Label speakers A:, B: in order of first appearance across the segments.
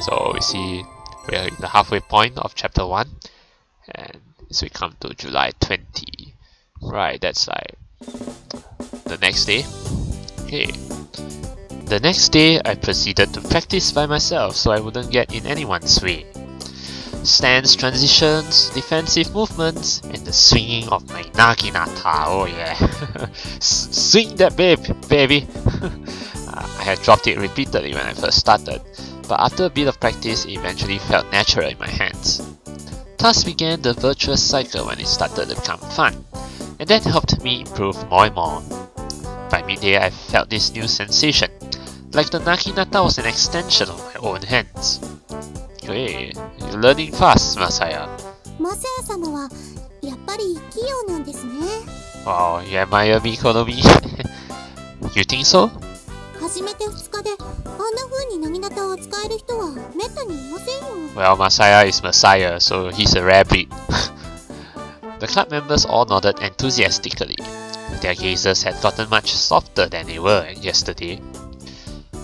A: So we see we're in the halfway point of chapter 1, and as we come to July 20, right, that's like the next day. Okay. The next day, I proceeded to practice by myself so I wouldn't get in anyone's way. Stance transitions, defensive movements, and the swinging of my Naginata. Oh yeah. Swing that baby! I had dropped it repeatedly when I first started, but after a bit of practice it eventually felt natural in my hands. Thus began the virtuous cycle when it started to become fun, and that helped me improve more and more. By midday I felt this new sensation, like the Naginata was an extension of my own hands. Hey, you're learning fast, Masaya.
B: Masaya-sama wa yappari kiyou nan desu ne.
A: Wow, you admire me, Konomi? You think so?
B: 初めて2日であんな風にNaginataを使える人はめったにいませんよ。
A: Well, Masaya is Messiah, so he's a rare breed. The club members all nodded enthusiastically. Their gazes had gotten much softer than they were yesterday.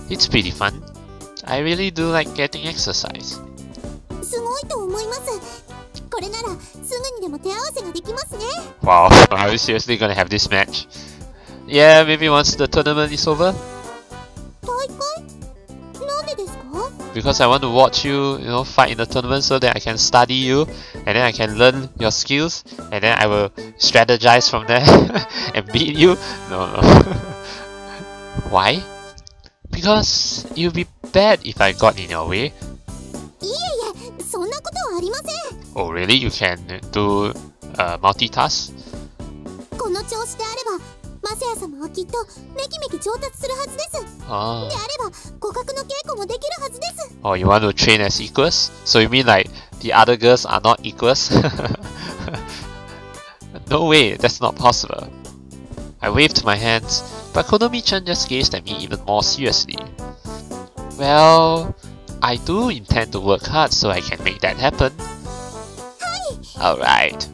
A: It's pretty fun. I really do like getting exercise.
B: すごいと思います。これならすぐにでも手合わせができますね。
A: Wow, are you seriously gonna have this match? Yeah, maybe once the tournament is over.
B: 大会？なんでですか？
A: Because I want to watch you, fight in the tournament so that I can study you, and then I can learn your skills, and then I will strategize from there and beat you. No. Why? Because you'll be bad if I got in your way.
B: いえいえ、そんなことはありません。
A: Oh really? You can do multitask?
B: この調子であれば、Masaya-samaはきっとめきめき上達するはずです。であれば、互角の稽古もできるはずです。
A: Oh, you want to train as equals? So you mean like the other girls are not equals? No way, that's not possible. I waved my hands, but Konomi-chan just gazed at me even more seriously. Well, I do intend to work hard so I can make that happen. Alright.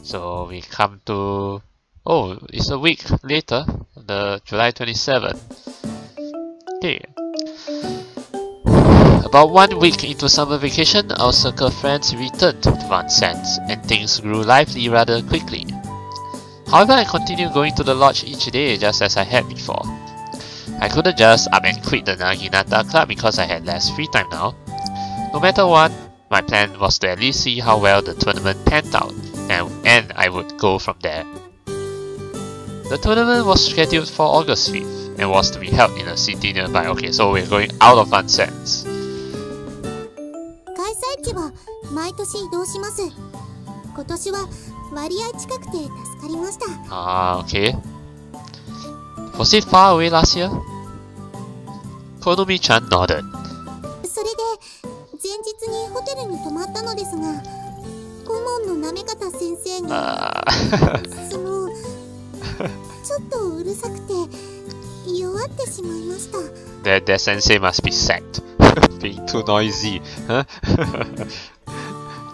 A: So we come to... Oh, it's a week later, the July 27th. Okay. About 1 week into summer vacation, our circle of friends returned to Vincennes, and things grew lively rather quickly. However, I continued going to the lodge each day just as I had before. I couldn't just up and quit the Naginata club because I had less free time now. No matter what, my plan was to at least see how well the tournament panned out, and I would go from there. The tournament was scheduled for August 5th and was to be held in a city nearby. Okay, so we're going out of Vincennes.
B: 開催地は毎年移動します。今年は割合近くて助かりました。
A: Ah, okay. Was it far away last year? Konomi-chan nodded.
B: それで前日にホテルに泊まったのですが、顧問の行方先生がちょっとうるさくて弱ってしまいました。
A: That sensei must be sacked. Being too noisy, huh?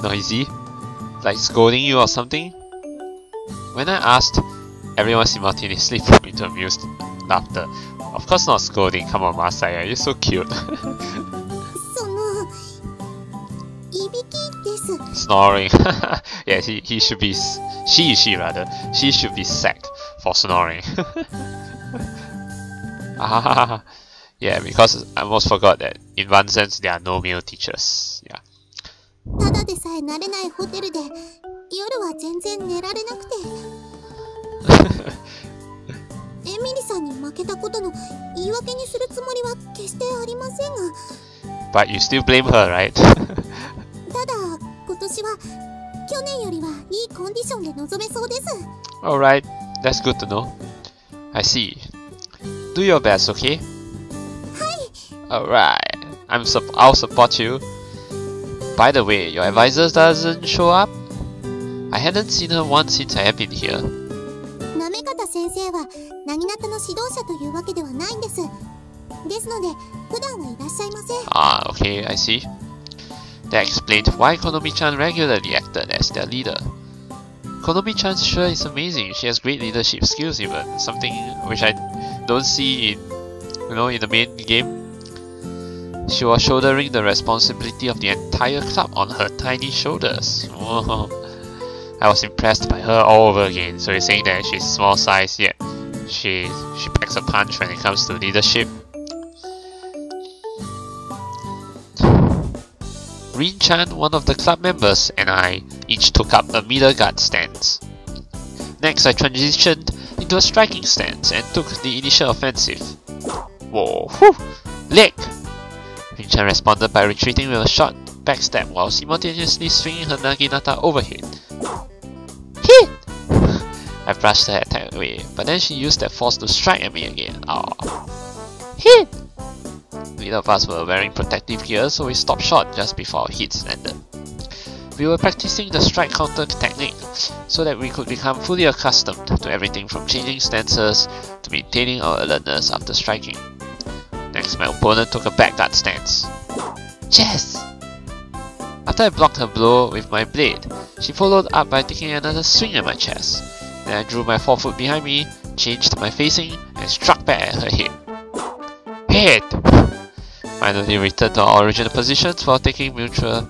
A: Noisy? Like scolding you or something? When I asked, everyone simultaneously broke into amused laughter. Of course not scolding, come on Masaya, you're so cute.
B: そのいびきです。
A: Snoring. Yeah, he should be... She should be sacked for snoring. Yeah, because I almost forgot that in Vincennes there are no male teachers. Yeah.
B: ただでさえ慣れないホテルで夜は全然寝られなくてエミリさんに負けたことの言い訳にするつもりは決してありませんが
A: But you still blame her, right?
B: ただ今年は去年よりはいいコンディションで臨めそうです。
A: Alright, that's good to know. I see. Do your best, okay?
B: はい。
A: Alright, I'll support you. By the way, your advisor doesn't show up? I hadn't seen her once since I have been here.
B: 行方先生はNaginataの指導者というわけではないんです。ですので普段はいらっしゃいません。
A: Ah, okay, I see. That explained why Konomi-chan regularly acted as their leader. Konomi-chan sure is amazing. She has great leadership skills even, something which I don't see in the main game. She was shouldering the responsibility of the entire club on her tiny shoulders. Whoa. I was impressed by her all over again. So you're saying that she's small size, yet she packs a punch when it comes to leadership. Rin-chan, one of the club members, and I each took up a middle guard stance. Next, I transitioned into a striking stance and took the initial offensive. Whoa, whew, leg! Rin-chan responded by retreating with a short backstab while simultaneously swinging her Naginata overhead. Hit! I brushed her attack away, but then she used that force to strike at me again. Aww. Hit! Neither of us were wearing protective gear, so we stopped short just before our hits landed. We were practicing the strike counter technique so that we could become fully accustomed to everything from changing stances to maintaining our alertness after striking. Next, my opponent took a back guard stance. Yes! After I blocked her blow with my blade, she followed up by taking another swing at my chest. Then I drew my forefoot behind me, changed my facing, and struck back at her head. Hit! Finally returned to our original positions while taking mutual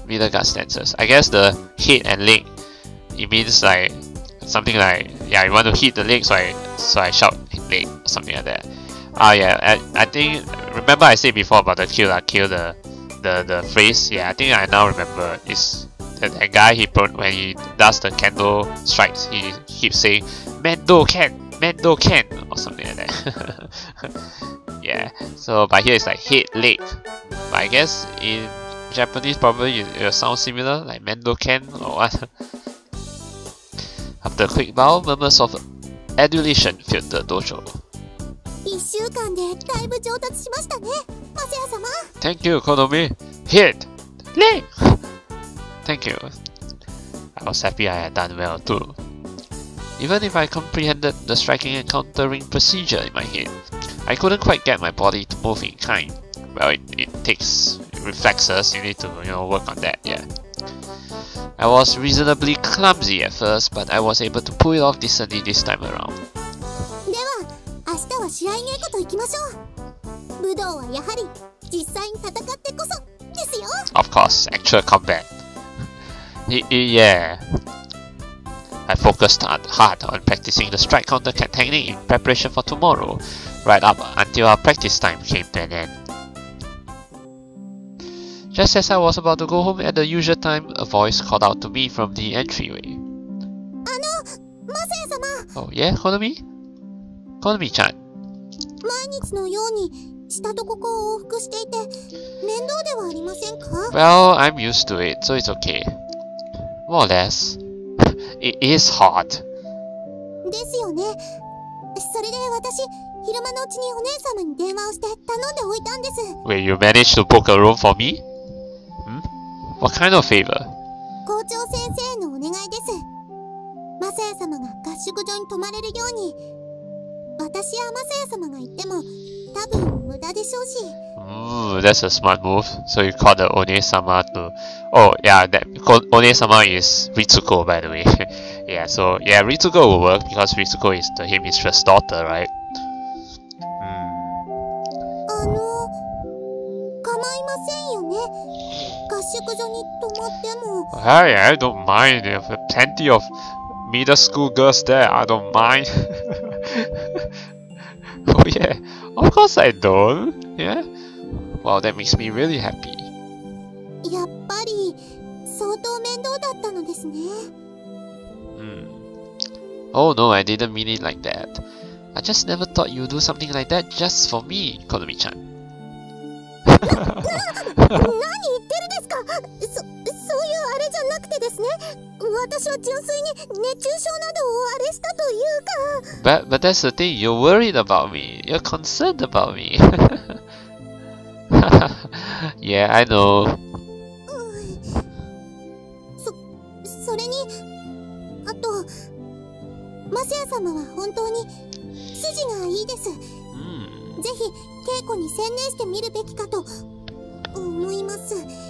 A: middle guard stances. I guess the head and leg, it means like something like, yeah, you want to hit the leg, so I shout leg or something like that. Yeah, I think, remember I said before about the kill the phrase. Yeah, I think I now remember. It's that guy, when he does the kendo strikes, he keeps saying Mendo Ken or something like that. Yeah, so but here it's like head, leg. But I guess in Japanese probably it will sound similar, like Mendo Ken or what. After a quick bow, murmurs of adulation filled the dojo. Thank you, Konomi. Hit! Leg! Thank you. I was happy I had done well too. Even if I comprehended the striking and countering procedure in my head, I couldn't quite get my body to move in kind. Well, it takes reflexes, you need to work on that, yeah. I was reasonably clumsy at first, but I was able to pull it off decently this time around. Of course, actual combat. Yeah. I focused hard on practicing the strike counter technique in preparation for tomorrow, right up until our practice time came to an end. Just as I was about to go home at the usual time, a voice called out to me from the entryway. Oh yeah, Konomi? Konomi-chan. Well, I'm used to it, so it's okay. More or less. It is hard. Wait, you managed to book a room for me? Hmm? What kind of favor? That's a smart move. So you called the One-sama to... Oh yeah, that One-sama is Ritsuko, by the way. Yeah, so yeah, Ritsuko will work because Ritsuko is the headmistress' daughter, right? Hey, I don't mind. There are plenty of middle school girls there. I don't mind. Oh yeah, of course I don't. Yeah. Wow, that makes me really happy. Oh no, I didn't mean it like that. I just never thought you'd do something like that just for me, Konomi-chan. But that's the thing, you're worried about me. You're concerned about me. Yeah, I know.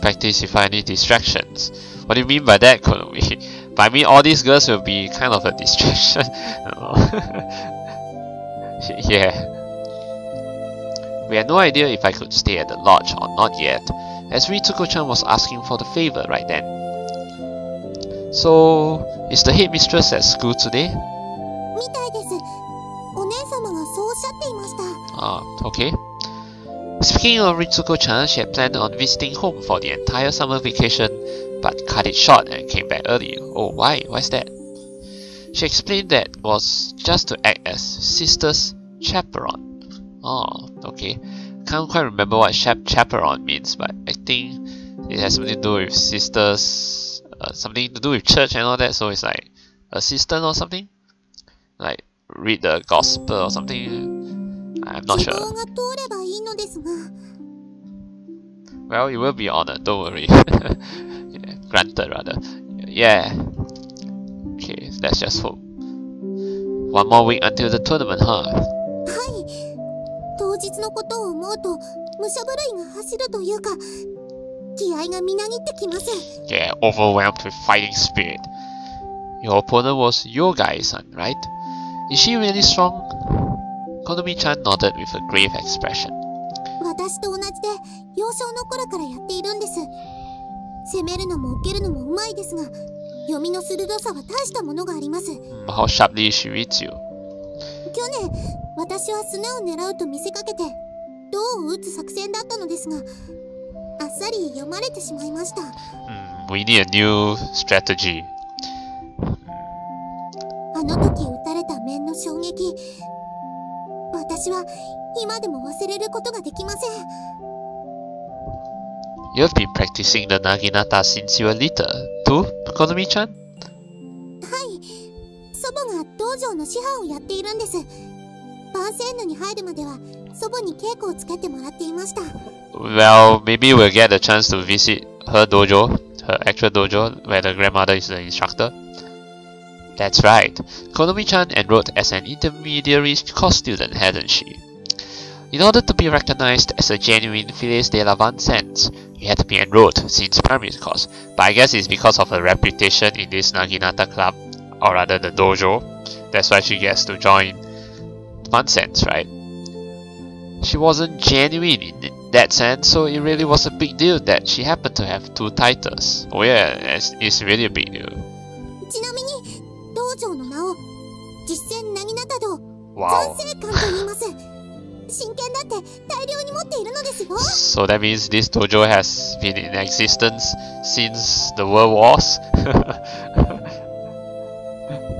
A: Practice if I need distractions. What do you mean by that, Konomi? But I mean, all these girls will be kind of a distraction. Yeah. We had no idea if I could stay at the lodge or not yet, as Ritsuko-chan was asking for the favor right then. So, is the headmistress at school today? Ah, okay. Speaking of Ritsuko-chan, she had planned on visiting home for the entire summer vacation, but cut it short and came back early. Oh, why? Why's that? She explained that was just to act as sister's chaperone. Oh, okay. Can't quite remember what chaperone means, but I think it has something to do with sisters, something to do with church and all that, so it's like assistant or something? Like read the gospel or something? I'm not sure. Well, you will be honored, don't worry. Yeah, granted rather. Yeah. Okay, let's just hope. One more week until the tournament, huh? Yeah, overwhelmed with fighting spirit. Your opponent was your guy-san, right? Is she really strong? Konomi-chan nodded with a grave expression. How sharply she reads you. We need a new strategy. You have been practicing the Naginata since you were little, too, Konomi-chan? Well, maybe we'll get a chance to visit her dojo, her actual dojo, where the grandmother is the instructor. That's right, Konomi-chan enrolled as an intermediary course student, hadn't she? In order to be recognized as a genuine Filles de la Vincennes, you had to be enrolled since primary course, but I guess it's because of her reputation in this Naginata club, or rather the dojo. That's why she gets to join Vincennes, right? She wasn't genuine in that sense, so it really was a big deal that she happened to have 2 titles. Oh yeah, it's really a big deal. Wow. So that means this dojo has been in existence since the World Wars?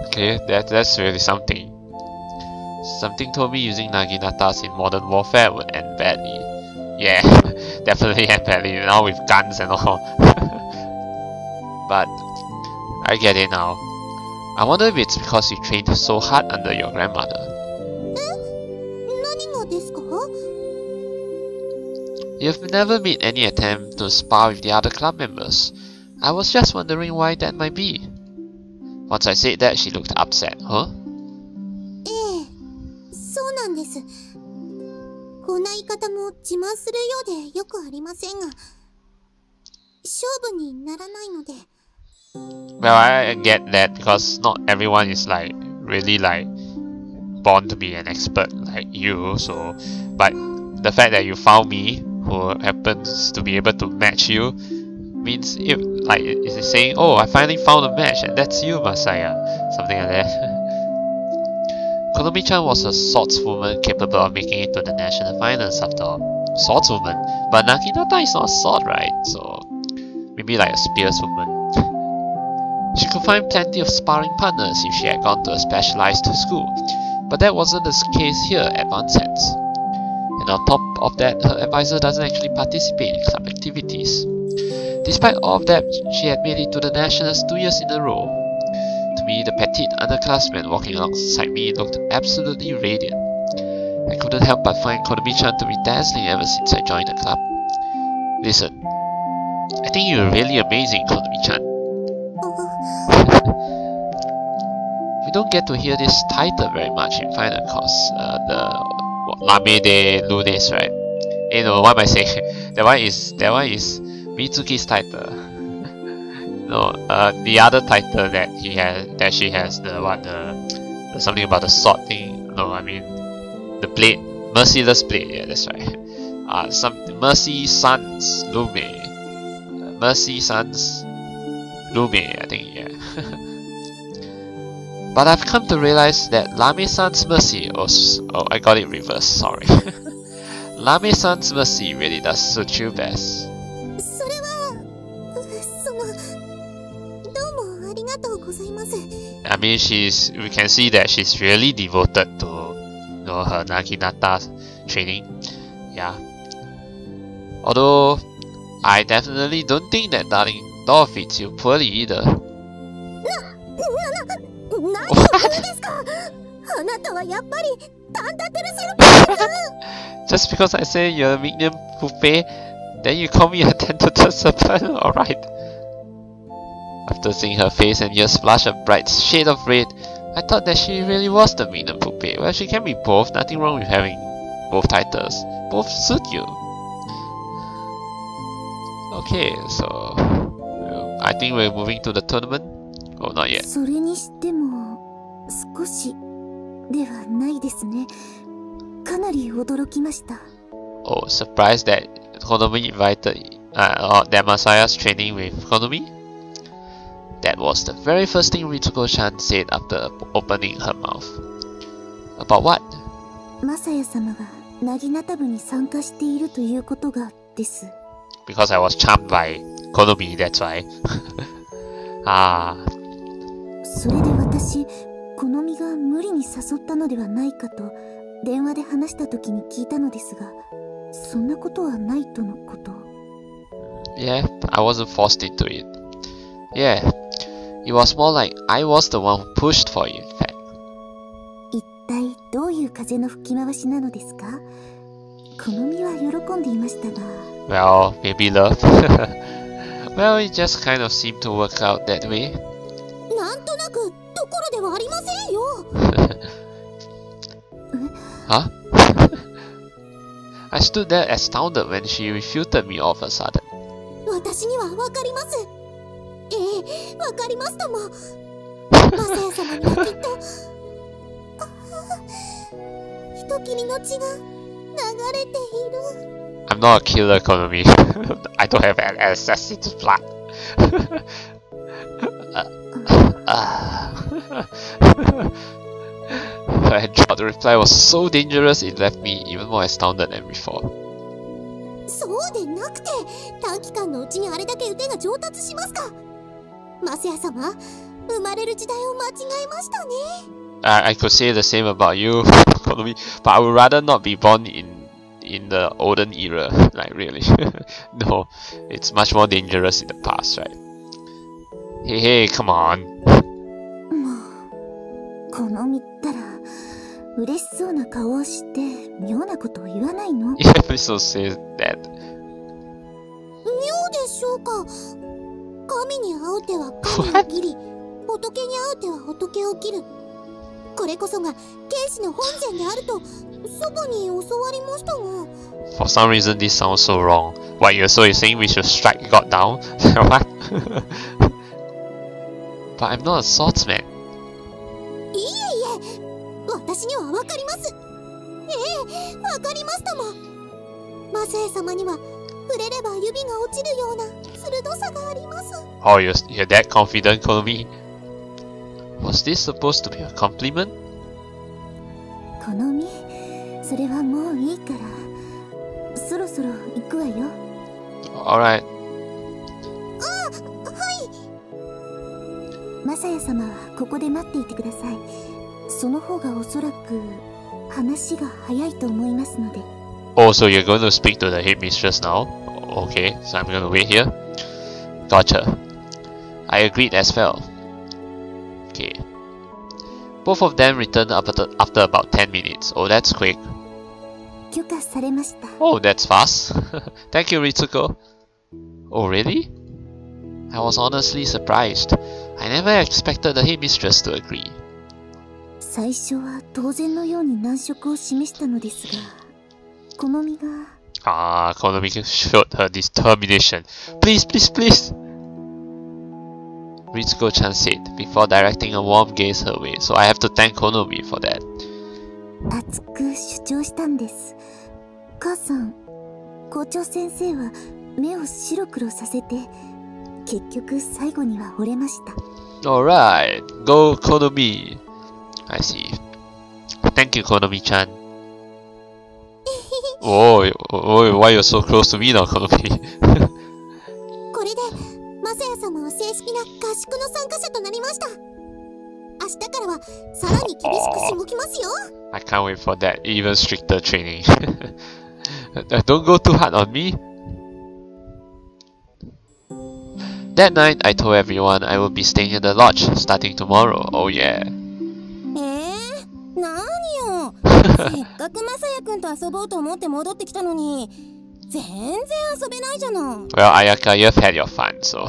A: Okay, that's really something. Something told me using Naginatas in modern warfare would end badly. Yeah, definitely end badly now with guns and all. But I get it now. I wonder if it's because you trained so hard under your grandmother. You've never made any attempt to spar with the other club members. I was just wondering why that might be. Once I said that, she looked upset. Huh? Well, I get that because not everyone is like really like born to be an expert like you, so but the fact that you found me who happens to be able to match you means it like it's saying, oh, I finally found a match and that's you, Masaya, something like that. Konomi-chan was a swordswoman capable of making it to the national finals after all. Swordswoman? But Naginata is not a sword, right? So maybe like a spearswoman. She could find plenty of sparring partners if she had gone to a specialized school, but that wasn't the case here at Vincennes. And on top of that, her advisor doesn't actually participate in club activities. Despite all of that, she had made it to the nationals 2 years in a row. To me, the petite underclassman walking alongside me looked absolutely radiant. I couldn't help but find Konomi-chan to be dazzling ever since I joined the club. Listen, I think you're really amazing, Konomi-chan. We don't get to hear this title very much in final course, the Lame de Lunes, right? Eh no, what am I saying? that one is Mitsuki's title. No, the other title that she has, the something about the sword thing. No, I mean the blade Merciless Blade, yeah, that's right. Some Mercy Sans Lume. Mercy Sans Lume, I think, yeah. But I've come to realize that Lame Sans Mercy was... Oh, I got it reversed, sorry. Lame Sans Mercy really does suit you best. I mean, we can see that she's really devoted to, you know, her Naginata training. Yeah. Although, I definitely don't think that Darling Doll fits you poorly either. Just because I say you're a minion puppet, then you call me a tentative serpent, alright. After seeing her face and ears flush a bright shade of red, I thought that she really was the minion puppet. Well, she can be both, nothing wrong with having both titles. Both suit you. Okay, so I think we're moving to the tournament. Oh, not yet. Oh, surprised that Konomi invited that Masaya's training with Konomi? That was the very first thing Ritsuko-chan said after opening her mouth. About what? Because I was charmed by Konomi, that's why. Ah. Yeah, I wasn't forced into it. Yeah, it was more like I was the one who pushed for you, in fact. Well, maybe love. Well, it just kind of seemed to work out that way. Huh? I stood there astounded when she refuted me all of a sudden. I'm not a killer, Konomi. I don't have access to blood. I thought the reply was so dangerous it left me even more astounded than before. I could say the same about you, Konomi, but I would rather not be born in the olden era, like really. No, it's much more dangerous in the past, right? Hey, come on. Yeah, episode says that. For some reason this sounds so wrong. What, you're saying we should strike God down? What? But I'm not a swordsman. Oh, you're that confident, Konomi? Was this supposed to be a compliment? Alright. Oh, so you're going to speak to the headmistress now? Okay, so I'm going to wait here. Gotcha. I agreed as well. Okay. Both of them returned after about 10 minutes. Oh, that's quick. Oh, that's fast. Thank you, Ritsuko. Oh, really? I was honestly surprised. I never expected the headmistress to agree. Konomi showed her determination. Please, please, please! Ritsuko-chan said, before directing a warm gaze her way, so I have to thank Konomi for that.
B: 熱く主張したんです。母さん、校長先生は目を白黒させて、結局最後には折れました。
A: Alright, go Konomi. I see. Thank you, Konomi-chan. Oh, why you're so close to me now, Konomi?
B: これでマサヤ様は正式な合宿の参加者となりました。明日からはさらに厳しくしごきますよ。
A: I can't wait for that even stricter training. Don't go too hard on me. That night, I told everyone I will be staying in the lodge starting tomorrow. Oh yeah.
B: 何よ。せっかくマサヤ君と遊ぼうと思って戻ってきたのに、全然遊べないじゃない。
A: Well, Ayaka, you've had your fun, so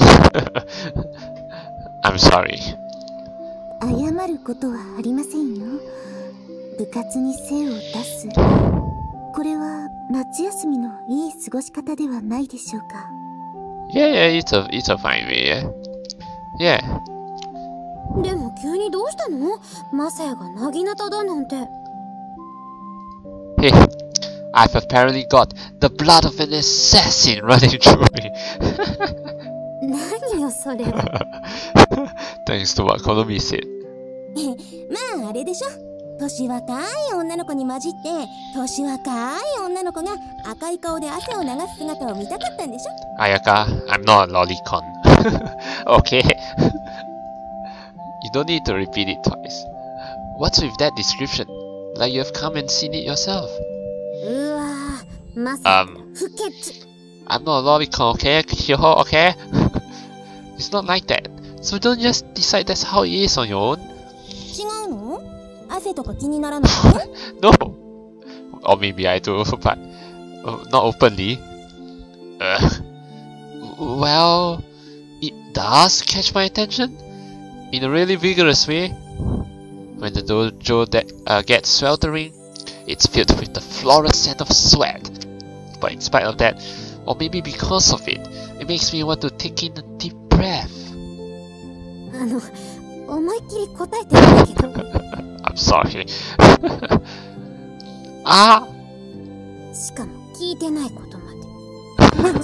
A: I'm sorry.
B: 謝ることはありませんよ。部活に精を出す。これは夏休みのいい過ごし方ではないでしょうか。
A: Yeah, it's a fine way, yeah.
B: でも急にどうしたの？マサヤがナギナタだなんて。
A: Hey, I've apparently got the blood of an assassin running through me.
B: 何よそれは。
A: Thanks to what Konomi said.
B: まああれでしょ。年若い女の子に混じって年若い女の子が赤い顔で汗を流す姿を見たかったんでしょ。
A: Ayaka, I'm not a lolicon. Okay. You don't need to repeat it twice. What's with that description? Like you have come and seen it yourself.
B: うわぁ、まさか不潔。
A: I'm not a lolicon, okay? Kyoho, okay? It's not like that. So don't just decide that's how it is on your own.
B: 違うの？汗とか気にならない
A: No.
B: の？Or
A: maybe I do, but not openly. Well, it does catch my attention in a really vigorous way. When the dojo gets sweltering, it's filled with the floral scent of sweat. But in spite of that, or maybe because of it, it makes me want to take in a deep breath.
B: 思いっきり答えてるんだけど。
A: I'm sorry. Ah!
B: しかも聞いてないことまで。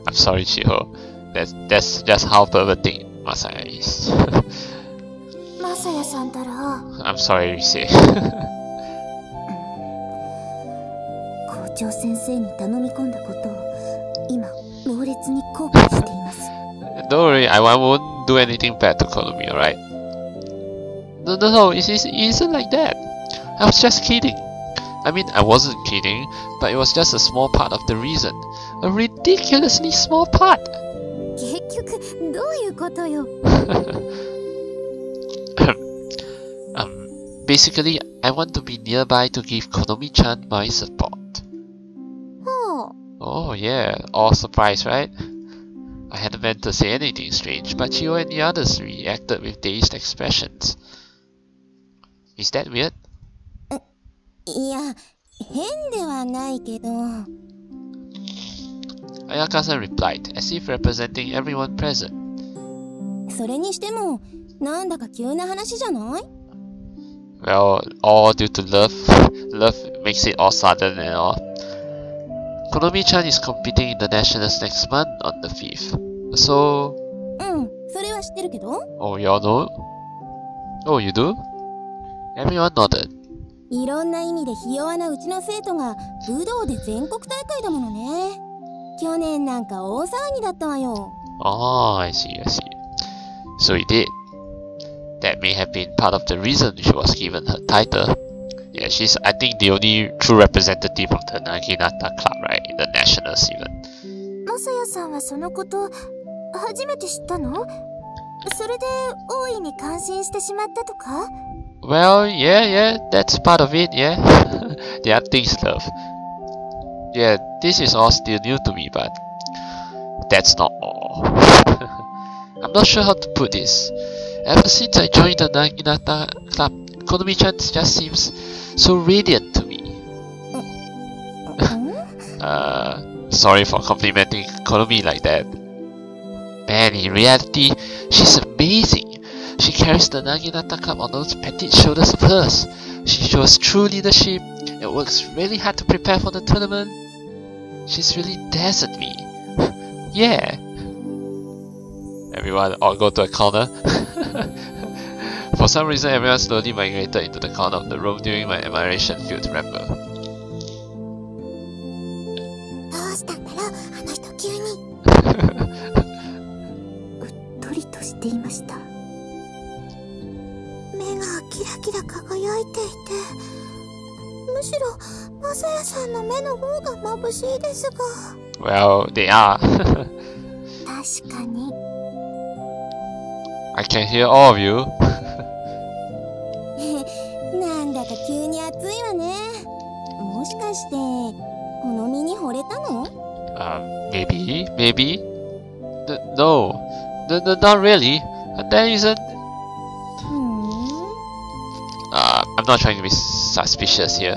A: I'm sorry, Chiho. That's just how perverting Masaya is.
B: マサヤさんたら。
A: I'm sorry, Rise.
B: 校長先生に頼み込んだことを今猛烈に後悔しています。
A: Don't worry, I won't do anything bad to Konomi, alright? No, it isn't like that. I was just kidding. I mean, I wasn't kidding, but it was just a small part of the reason. A ridiculously small part.
B: 結局どういうことよ。
A: Basically, I want to be nearby to give Konomi-chan my support. Oh yeah, all surprised, right? I hadn't meant to say anything strange, but Chio and the others reacted with dazed expressions. Is that weird?
B: いや、変ではないけど。
A: Ayaka-san replied, as if representing everyone present.
B: それにしても、なんだか急な話じゃない？
A: Well, all due to love. Love makes it all sudden and all. Konomi-chan is competing in the nationals next month on the 5th. So...
B: それは知ってるけど。
A: Oh, you all know? Oh, you do? Everyone nodded.
B: いろんな意味でひ弱なうちの生徒が武道で全国大会だものね。去年なんか大騒ぎだったわよ。
A: Oh, I see. So he did. That may have been part of the reason she was given her title. Yeah, she's, I think, the only true representative of the Naginata club, right? In the nationals even.
B: マサヤさんはそのこと初めて知ったの？それで大いに感心してしまったとか？
A: Well, yeah, that's part of it, yeah. There are things, love. Yeah, this is all still new to me, but that's not all. I'm not sure how to put this. Ever since I joined the Naginata club, Konomi-chan just seems so radiant to me. Sorry for complimenting Konomi like that. Man, in reality, she's amazing. She carries the Naginata cup on those petite shoulders of hers. She shows true leadership and works really hard to prepare for the tournament. She's really dazzled me. Yeah. Everyone all go to a corner. For some reason, everyone slowly migrated into the corner of the room during my admiration-filled ramble.
B: どうしたんだろう、あの人急に。うっとりとしていました。目がキラキラ輝いていて、むしろマサヤさんの目の方が眩しいですが。
A: Well, they are.
B: 確かに。
A: I can hear all of you.
B: なんだか急に暑いわね。もしかしてこの身に惚れたの
A: ？Maybe. No, not really. There isn't. I'm not trying to be suspicious here.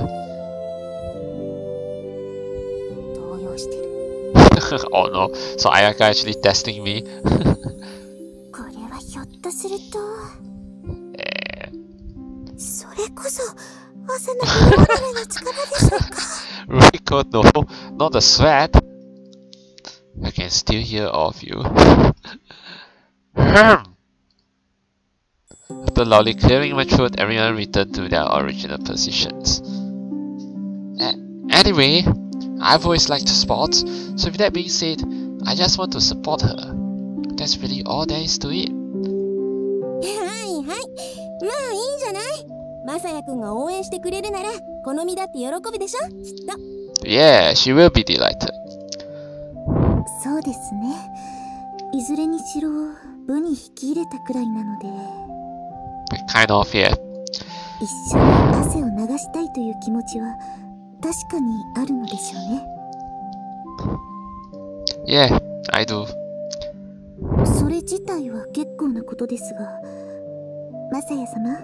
B: 動揺してる。
A: Oh no, so Ayaka actually testing me?
B: これはひょっとすると、それこそ汗のフローラルの力でしょうか。
A: Rico, no, not the sweat. I can still hear all of you. After loudly clearing my throat, everyone returned to their original positions. Anyway, I've always liked sports, so with that being said, I just want to support her. That's really all there is to it.
B: はいはい、まあいいんじゃない。マサヤくんが応援してくれるなら、好みだって喜ぶでしょ、きっと。
A: Yeah, she will be delighted.
B: そうですね。いずれにしろ部に引き入れたくらいなので。
A: Kind of, yeah.
B: 一緒に汗を流したいという気持ちは確かにあるのでしょうね。
A: Yeah, I do.
B: それ自体は結構なことですが、マサヤ様、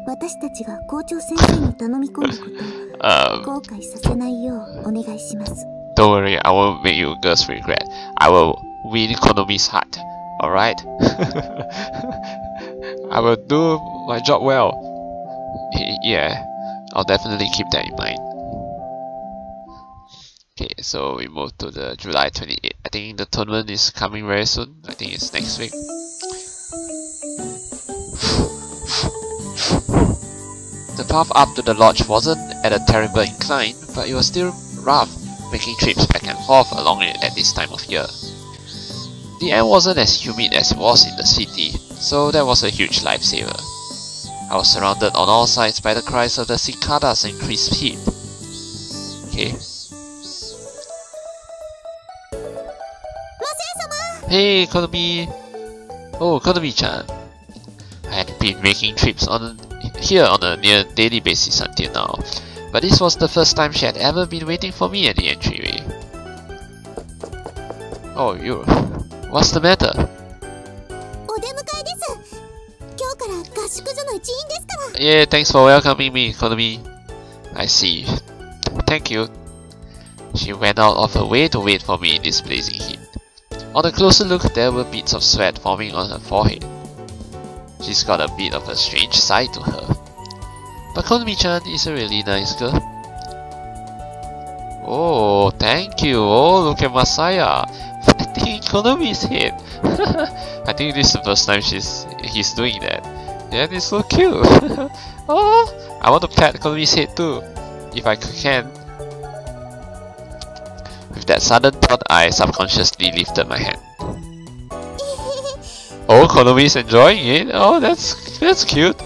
B: 私たちが校長先生に頼み込んだことを後悔させないようお願いします。
A: Don't worry, I won't make you girls regret. I will win Konomi's heart. Alright? I will do my job well. Yeah, I'll definitely keep that in mind. Okay, so we move to the July 28th. I think the tournament is coming very soon. I think it's next week. The path up to the lodge wasn't at a terrible incline, but it was still rough, making trips back and forth along it at this time of year. The air wasn't as humid as it was in the city, so that was a huge lifesaver. I was surrounded on all sides by the cries of the cicadas and crisp heat. Okay. Hey, Konomi! Oh, Konomi-chan. I had been making trips here on a near daily basis until now, but this was the first time she had ever been waiting for me at the entryway. Oh, you. What's the matter? Yeah, thanks for welcoming me, Konomi. I see. Thank you. She went out of her way to wait for me in this blazing heat. On a closer look, there were beads of sweat forming on her forehead. She's got a bit of a strange side to her. But Konomi-chan is a really nice girl. Oh, thank you. Oh, look at Masaya. Flattening Konomi's head. I think this is the first time he's doing that. Yeah, it's so cute. Oh, I want to pat Konomi's head too, if I can. With that sudden thought, I subconsciously lifted my hand. Oh, Konomi's enjoying it. Oh, that's cute.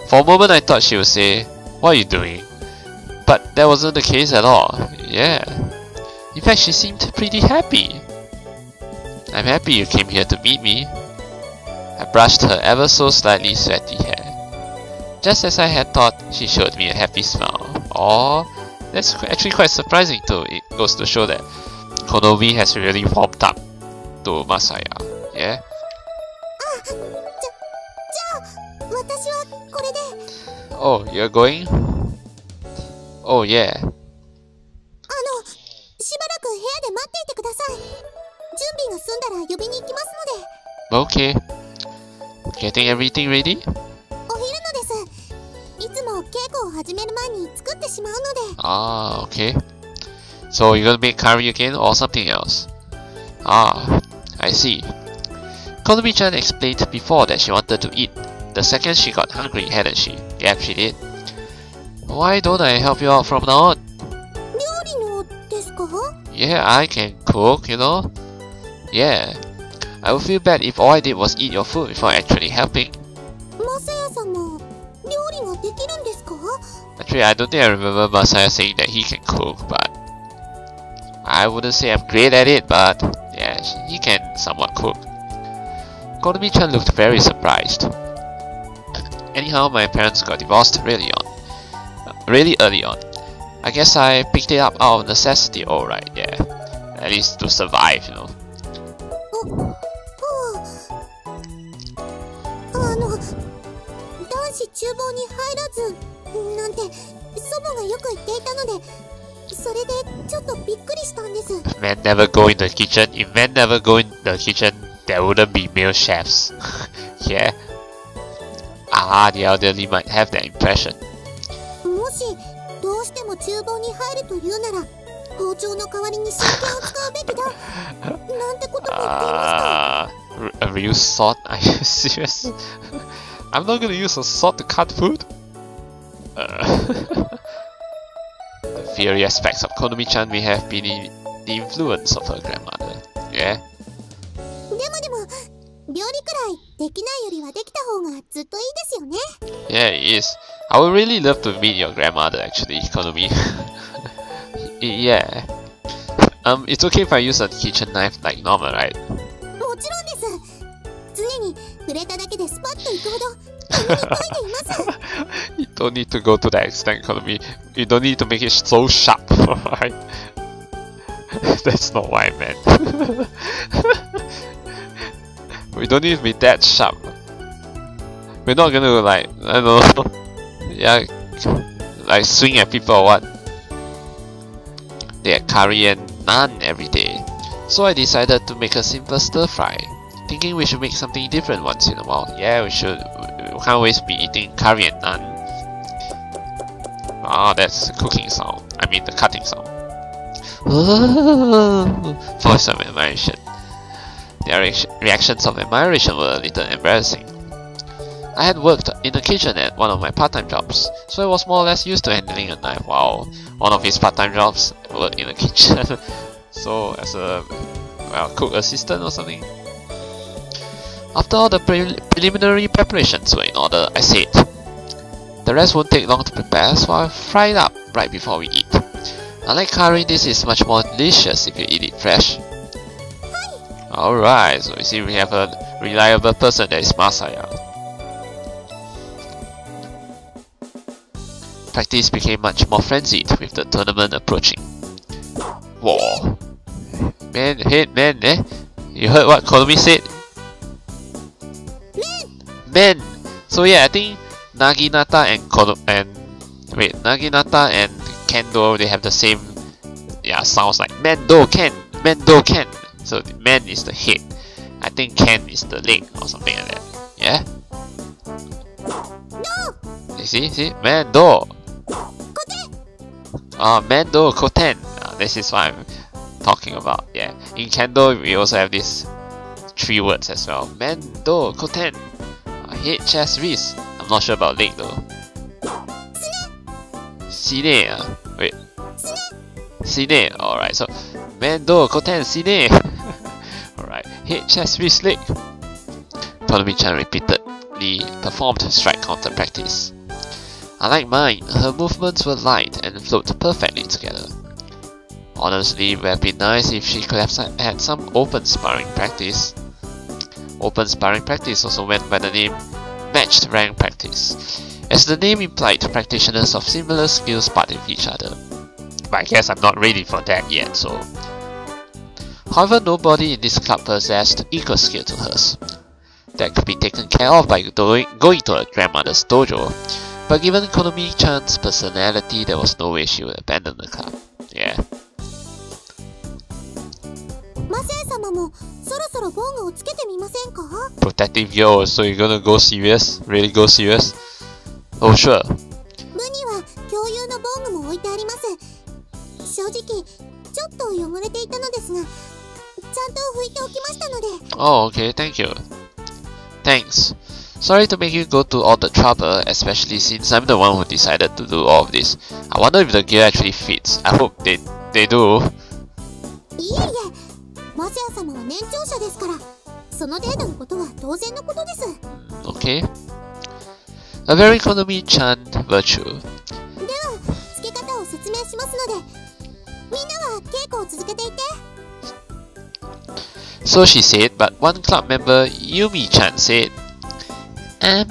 A: For a moment I thought she would say, "What are you doing?" But that wasn't the case at all. Yeah. In fact, she seemed pretty happy. I'm happy you came here to meet me. I brushed her ever so slightly sweaty hair. Just as I had thought, she showed me a happy smile. Aww, that's actually quite surprising too. It goes to show that Konomi has really warmed up to Masaya. Yeah? Oh, you're going? Oh yeah.
B: 備が済んだら呼びに行きますので。
A: Okay. Getting everything ready?
B: お昼のです。いつも稽古を始める前に作ってしまうので。
A: Ah, okay. So you're gonna make curry again or something else? Ah, I see. Konomi-chan explained before that she wanted to eat the second she got hungry, hadn't she? Yep, she did. Why don't I help you out from now on?
B: 料理のですか?
A: Yeah, I can cook, you know? Yeah. I would feel bad if all I did was eat your food before actually helping.
B: マサヤ様、料理ができるんですか?
A: Actually, I don't think I remember Masaya saying that he can cook, but I wouldn't say I'm great at it, but yeah, he can somewhat cook. Konomi-chan looked very surprised. Anyhow, my parents got divorced really early on. I guess I picked it up out of necessity, alright, yeah. At least to survive, you know.
B: 男子厨房に入らずなんて祖母がよく言っていたので、それでちょっとびっくりしたんです。
A: Men never go in the kitchen. If men never go in the kitchen, there wouldn't be male chefs. Yeah. Ah, the elderly might have that impression.
B: もしどうしても厨房に入るというなら、包丁の代わりに真剣を使うべきだなんてことも言っていました。
A: A real sword? Are you serious? I'm not gonna use a sword to cut food? The fiery aspects of Konomi-chan may have been the influence of her grandmother. Yeah?
B: でも、料理くらいできないよりはできた方がずっといいですよね。
A: Yeah, it is. I would really love to meet your grandmother actually, Konomi. Yeah. It's okay if I use a kitchen knife like normal, right?
B: もちろんです。常に触れただけでスパッといくほど煙に嗅いでいます。
A: You don't need to go to that extent, Konomi. You don't need to make it so sharp, alright? That's not what I meant. We don't need to be that sharp. We're not gonna like, I don't know, yeah, like swing at people or what. They had curry and naan every day, so I decided to make a simple stir fry, thinking we should make something different once in a while. Yeah, we should. We can't always be eating curry and naan. Ah, that's the cooking sound. I mean the cutting sound. Voice of admiration. Their reactions of admiration were a little embarrassing. I had worked in the kitchen at one of my part-time jobs, so I was more or less used to handling a knife. Wow, one of his part-time jobs worked in the kitchen. So as a cook assistant or something. After all the preliminary preparations were in order, I said, the rest won't take long to prepare, so I'll fry it up right before we eat. Unlike curry, this is much more delicious if you eat it fresh. Alright, so you see we have a reliable person, that is Masaya. Practice became much more frenzied with the tournament approaching. Whoa. Man, eh? You heard what Konomi said? Men! So yeah, I think Naginata and Naginata and Kendo, they have the same sounds like Mendo Ken. So men is the head. I think Ken is the leg or something like that. Yeah?
B: No!
A: You see? Mendo! Mendo Koten. This is what I'm talking about. Yeah. In Kendo, we also have these 3 words as well. Mendo Koten. Head, chest, wrist. I'm not sure about leg though. Sine. Wait. Sine. Alright, so Mendo Koten Sine. Alright. Head, chest, wrist, leg. Konomi-chan repeatedly performed strike counter practice. Unlike mine, her movements were light and flowed perfectly together. Honestly, it would have been nice if she could have had some open sparring practice. Open sparring practice also went by the name matched rank practice, as the name implied practitioners of similar skills part with each other. But I guess I'm not ready for that yet, so... However, nobody in this club possessed equal skill to hers. That could be taken care of by going to her grandmother's dojo, but given Konomi-chan's personality, there was no way she would abandon the club. Yeah.
B: マサヤ様、
A: Protective gear, so you're gonna go serious? Really go serious? Oh, sure. Oh, okay, thank you. Thanks. Sorry to make you go to all the trouble, especially since I'm the one who decided to do all of this. I wonder if the gear actually fits. I hope they do. Okay. A very Konomi-chan virtue. So she said, but one club member, Yumi-chan, said, I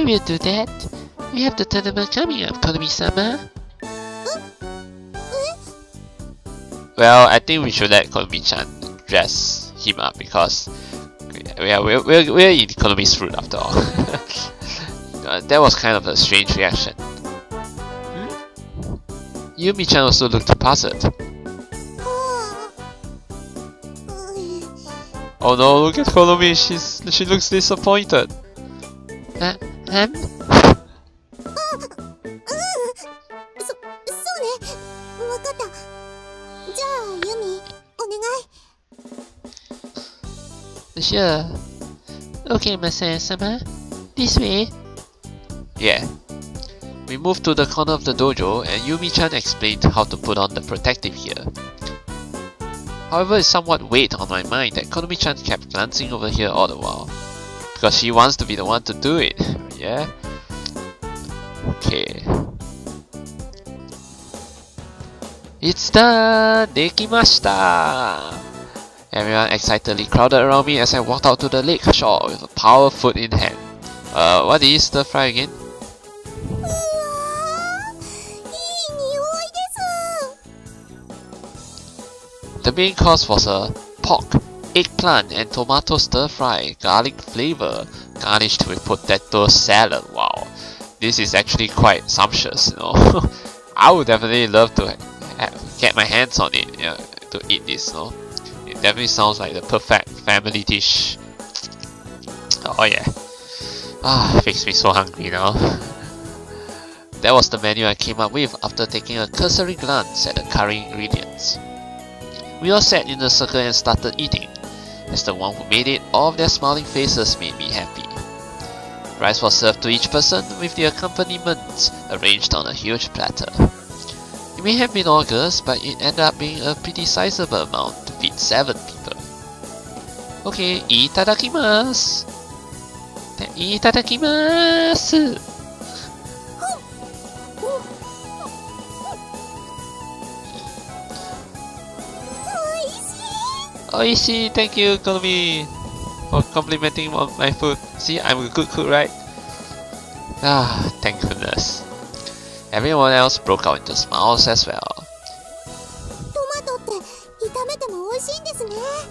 A: will do that. We have the tournament coming up, Konomi-sama. Well, I think we should let Konomi-chan dress him up because we're in Konomi's fruit after all. That was kind of a strange reaction. Yumi-chan also looked puzzled. Oh no, look at Konomi, she looks disappointed. Sure. Okay, Masaya-sama. This way. Yeah. We moved to the corner of the dojo and Yumi-chan explained how to put on the protective gear. However, it somewhat weighed on my mind that Konomi-chan kept glancing over here all the while. Because she wants to be the one to do it, yeah? Okay. It's done! Dekimashita! Everyone excitedly crowded around me as I walked out to the lake shore with a power foot in hand. What is stir fry again? The main course was a pork, eggplant and tomato stir fry, garlic flavor, garnished with potato salad. Wow, this is actually quite sumptuous, you know. I would definitely love to get my hands on it, yeah, to eat this, you know. It definitely sounds like the perfect family dish. Oh yeah. Makes me so hungry now. That was the menu I came up with after taking a cursory glance at the curry ingredients. We all sat in a circle and started eating. As the one who made it, all of their smiling faces made me happy. Rice was served to each person with the accompaniments arranged on a huge platter. It may have been August, but it ended up being a pretty sizable amount to feed 7 people. Okay, itadakimasu! Itadakimasu! Oishi, thank you, Konomi, for complimenting on my food. See, I'm a good cook, right? Thank goodness. Everyone else broke out into smiles as well.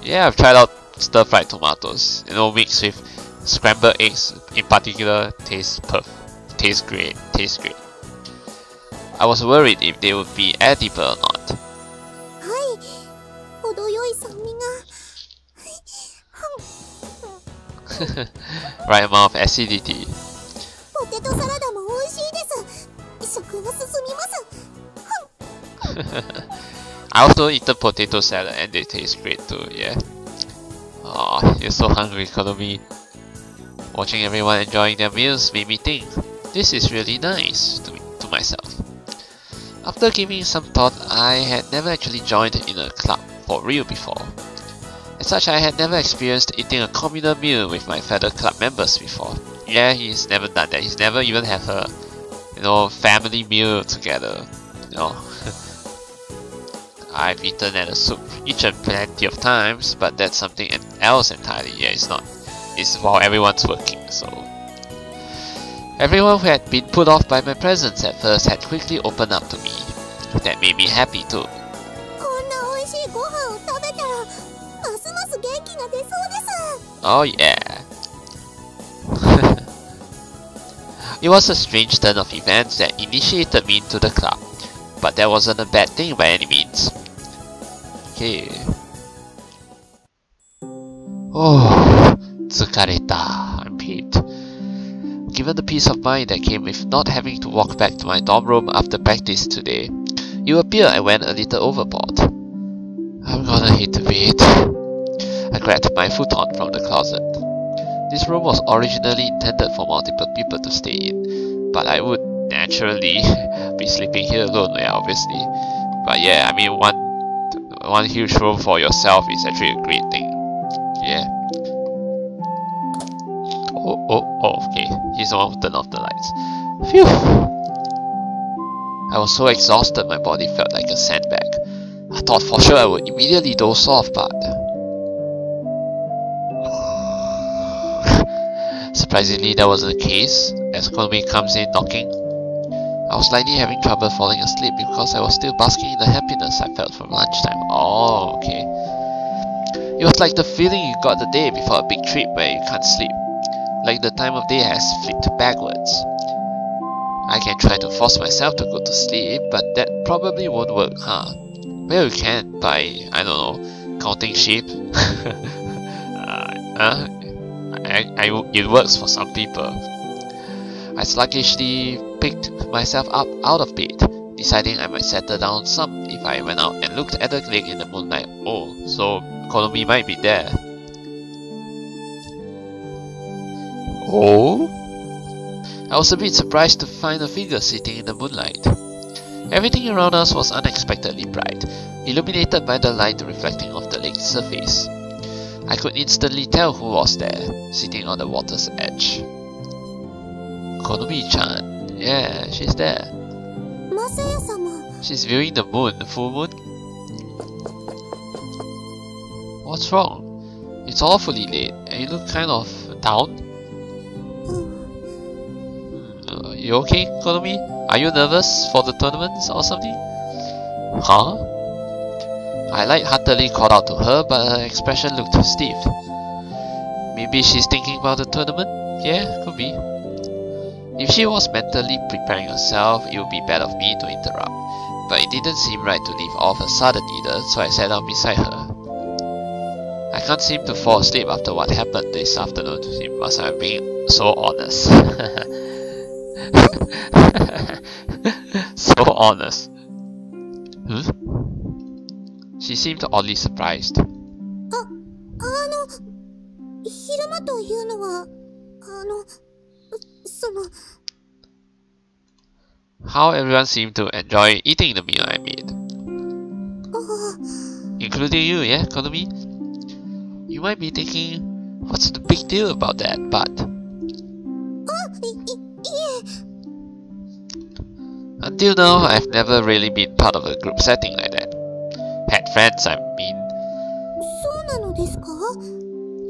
A: Yeah, I've tried out stir-fried tomatoes. You know, mixed with scrambled eggs in particular, tastes great. I was worried if they would be edible or not. Right amount of acidity. I also eaten potato salad and they taste great too, yeah. Oh, you're so hungry, Konomi. Watching everyone enjoying their meals made me think, this is really nice, to myself. After giving some thought, I had never actually joined in a club for real before. As such, I had never experienced eating a communal meal with my fellow club members before. Yeah, he's never done that. He's never even had a, family meal together. I've eaten at a soup kitchen plenty of times, but that's something else entirely. Yeah, it's not. It's while everyone's working, so. Everyone who had been put off by my presence at first had quickly opened up to me. That made me happy too. Oh yeah. It was a strange turn of events that initiated me into the club, but that wasn't a bad thing by any means. Okay. Oh, tsukareta. I'm peeved. Given the peace of mind that came with not having to walk back to my dorm room after practice today, you appear I went a little overboard. I'm gonna hate to be it. I grabbed my futon from the closet. This room was originally intended for multiple people to stay in, but I would naturally be sleeping here alone, yeah, obviously. But yeah, I mean, one huge room for yourself is actually a great thing. Yeah. Oh, okay. He's the one who turned off the lights. Phew! I was so exhausted, my body felt like a sandbag. I thought for sure I would immediately doze off, but... surprisingly, that wasn't the case, as Konomi comes in knocking. I was slightly having trouble falling asleep because I was still basking in the happiness I felt from lunchtime. Oh, okay. It was like the feeling you got the day before a big trip where you can't sleep. Like the time of day has flipped backwards. I can try to force myself to go to sleep, but that probably won't work, huh? Well, you can by, I don't know, counting sheep. It works for some people. I sluggishly picked myself up out of bed, deciding I might settle down some if I went out and looked at the lake in the moonlight. Oh, so Konomi might be there. Oh? I was a bit surprised to find a figure sitting in the moonlight. Everything around us was unexpectedly bright, illuminated by the light reflecting off the lake's surface. I could instantly tell who was there, sitting on the water's edge. Konomi-chan. Yeah, she's there.
B: Masaya-sama.
A: She's viewing the moon, the full moon. What's wrong? It's awfully late, and you look kind of down. You okay, Konomi? Are you nervous for the tournaments or something? Huh? I lightheartedly called out to her, but her expression looked stiff. Maybe she's thinking about the tournament? Yeah, could be. If she was mentally preparing herself, it would be bad of me to interrupt. But it didn't seem right to leave off a sudden either, so I sat down beside her. I can't seem to fall asleep after what happened this afternoon. She must have been so honest. So honest. She seemed oddly surprised. How everyone seemed to enjoy eating the meal I made. Including you, yeah, Konomi? You might be thinking, what's the big deal about that, but... Until now, I've never really been part of a group setting like that. Had friends, I mean.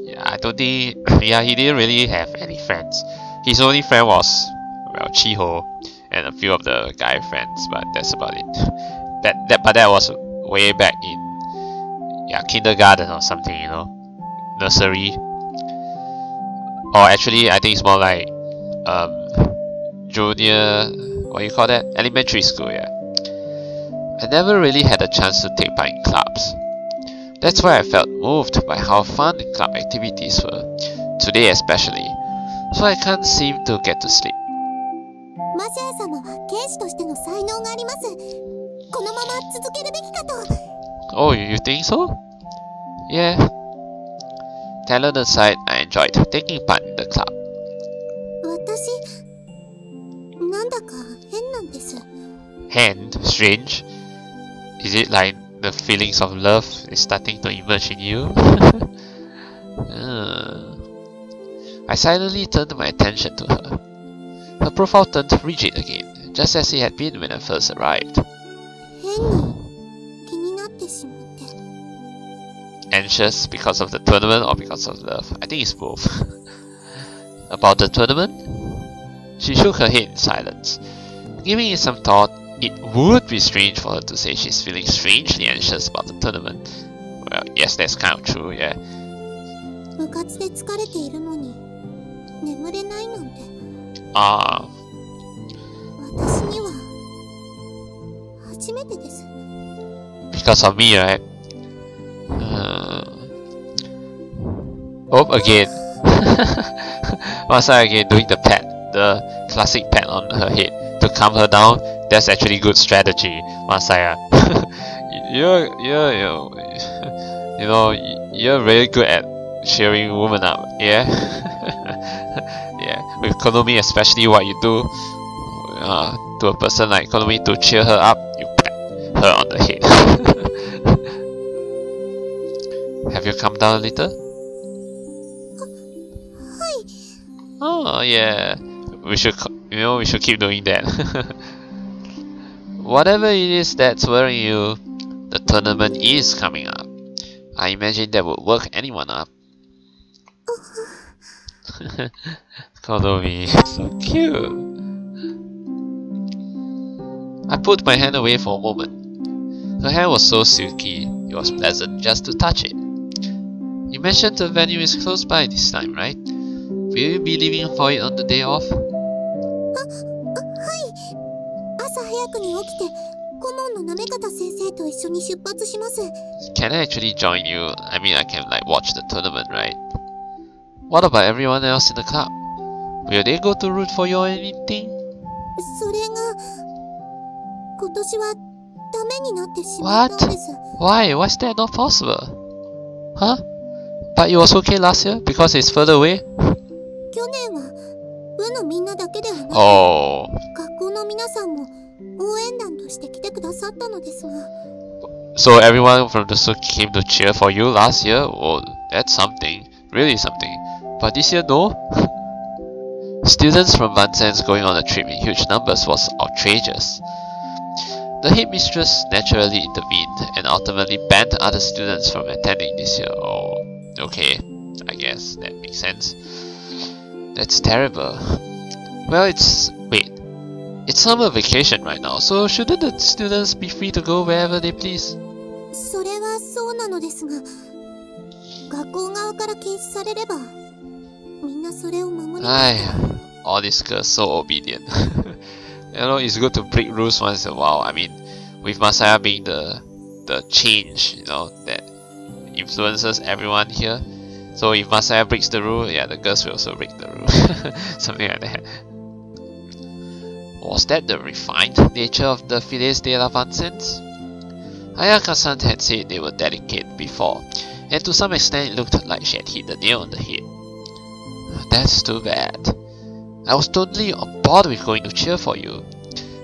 A: Yeah, I don't think... yeah, he didn't really have any friends. His only friend was, well, Chiho and a few of the guy friends, but that's about it. But that was way back in, yeah, kindergarten or something, you know, nursery. Or actually, I think it's more like junior, what do you call that? Elementary school, yeah. I never really had a chance to take part in clubs. That's why I felt moved by how fun the club activities were, today especially, so I can't seem to get to sleep. Oh, you think so? Yeah. Talent aside, I enjoyed taking part in the club. Hand? Strange? Is it like the feelings of love is starting to emerge in you? I silently turned my attention to her. Her profile turned rigid again, just as it had been when I first arrived. Anxious because of the tournament or because of love? I think it's both. About the tournament? She shook her head in silence. Giving it some thought, it would be strange for her to say she's feeling strangely anxious about the tournament. Well, yes, that's kind of true, yeah. Because of me, right? Oh, again. Masaya again doing the pat, the classic pat on her head to calm her down. That's actually good strategy, Masaya. you're really good at cheering women up, yeah. Yeah, with Konomi especially, what you do to a person like Konomi to cheer her up, you pat her on the head. Have you calmed down a little? Oh yeah, we should keep doing that. Whatever it is that's worrying you, the tournament is coming up. I imagine that would work anyone up. Konomi, so cute. I put my hand away for a moment. Her hair was so silky, it was pleasant just to touch it. You mentioned the venue is close by this time, right? Will you be leaving for it on the day off? Can I actually join you? I mean, I can like watch the tournament, right? What about everyone else in the club? Will they go to root for you or anything? What? Why? Why's that not possible? Huh? But it was okay last year because it's further away? Oh. So everyone from the school came to cheer for you last year? Oh, that's something. Really something. But this year, no? Students from Vincennes going on a trip in huge numbers was outrageous. The headmistress naturally intervened and ultimately banned other students from attending this year. Oh, okay. I guess that makes sense. That's terrible. Well, it's summer vacation right now, so shouldn't the students be free to go wherever they please? All these girls so obedient. You know, it's good to break rules once in a while. I mean, with Masaya being the change, you know, that influences everyone here. So if Masaya breaks the rule, yeah, the girls will also break the rule. Something like that. Was that the refined nature of the Filles de la Vincennes? Ayaka-san had said they were delicate before, and to some extent it looked like she had hit the nail on the head. That's too bad. I was totally on board with going to cheer for you,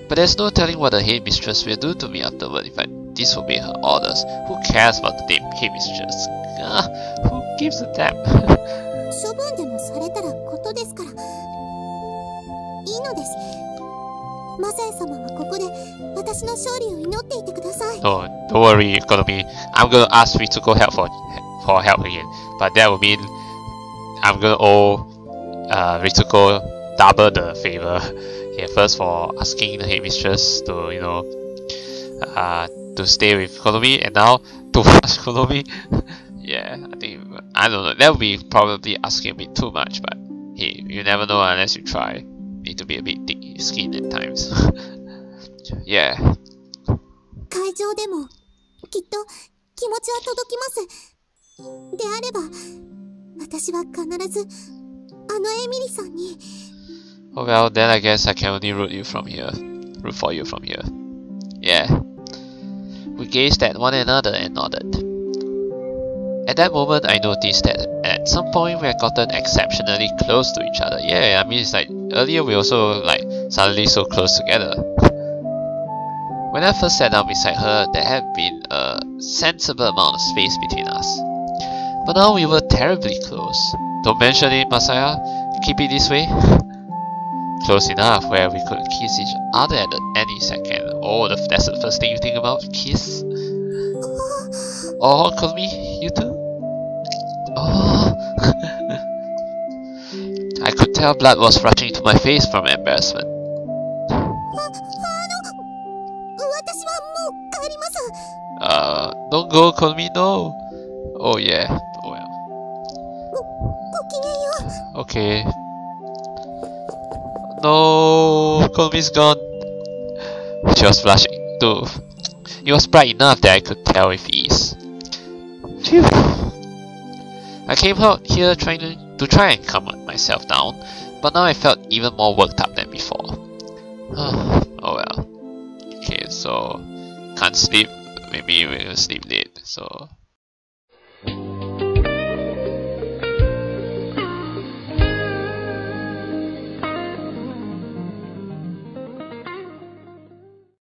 A: but there's no telling what the headmistress will do to me afterward if I disobey her orders. Who cares about the headmistress? Who gives a damn? Oh, don't worry, Konomi. I'm gonna ask Ritsuko for help again, but that would mean I'm gonna owe Ritsuko double the favor. Yeah, first for asking the headmistress to, you know, to stay with Konomi, and now to watch Konomi. Yeah, I don't know. That would be probably asking a bit too much, but hey, you never know unless you try. Need to be a bit thick-skinned at times. Yeah. Oh well, then I guess I can only root for you from here. Yeah. We gazed at one another and nodded. At that moment, I noticed that at some point we had gotten exceptionally close to each other. Yeah, I mean, it's like earlier we also like suddenly so close together. When I first sat down beside her, there had been a sensible amount of space between us. But now we were terribly close. Don't mention it, Masaya. Keep it this way. Close enough where we could kiss each other at any second. Oh, that's the first thing you think about? Kiss? Oh, Konomi, you too? Oh. I could tell blood was rushing to my face from embarrassment. Don't go, Konomi, no! Oh yeah, oh well. Okay. No, Konomi's gone. She was blushing too. It was bright enough that I could tell with ease. Phew. I came out here trying to try and calm myself down, but now I felt even more worked up than before. Oh well. Okay, so can't sleep. Maybe we're gonna sleep late. So